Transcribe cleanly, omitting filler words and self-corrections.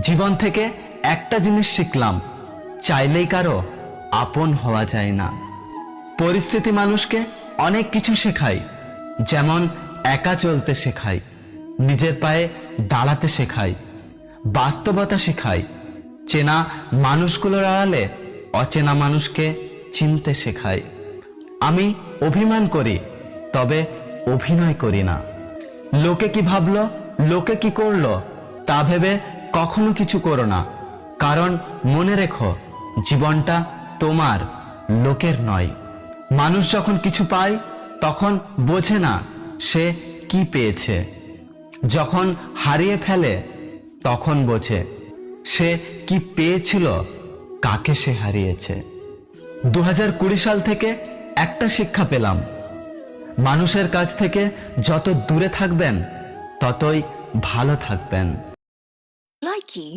জীবন থেকে একটা জিনিস শিখলাম, চাইলেই কারো আপন হওয়া যায় না। পরিস্থিতি মানুষকে অনেক কিছু শেখায়, যেমন একা চলতে শেখায়, নিজের পায়ে দাঁড়াতে শেখায়, বাস্তবতা শেখায়, চেনা মানুষগুলোর আড়ালে অচেনা মানুষকে চিনতে শেখায়। আমি অভিমান করি, তবে অভিনয় করি না। লোকে কি ভাবলো, লোকে কি করলো তা ভেবে কখনো কিছু করো না, কারণ মনে রেখো জীবনটা তোমার, লোকের নয়। মানুষ যখন কিছু পায় তখন বোঝে না সে কি পেয়েছে, যখন হারিয়ে ফেলে তখন বোঝে সে কি পেয়েছিল, কাকে সে হারিয়েছে। 2020 সাল থেকে একটা শিক্ষা পেলাম, মানুষের কাছ থেকে যত দূরে থাকবেন ততই ভালো থাকবেন। Likey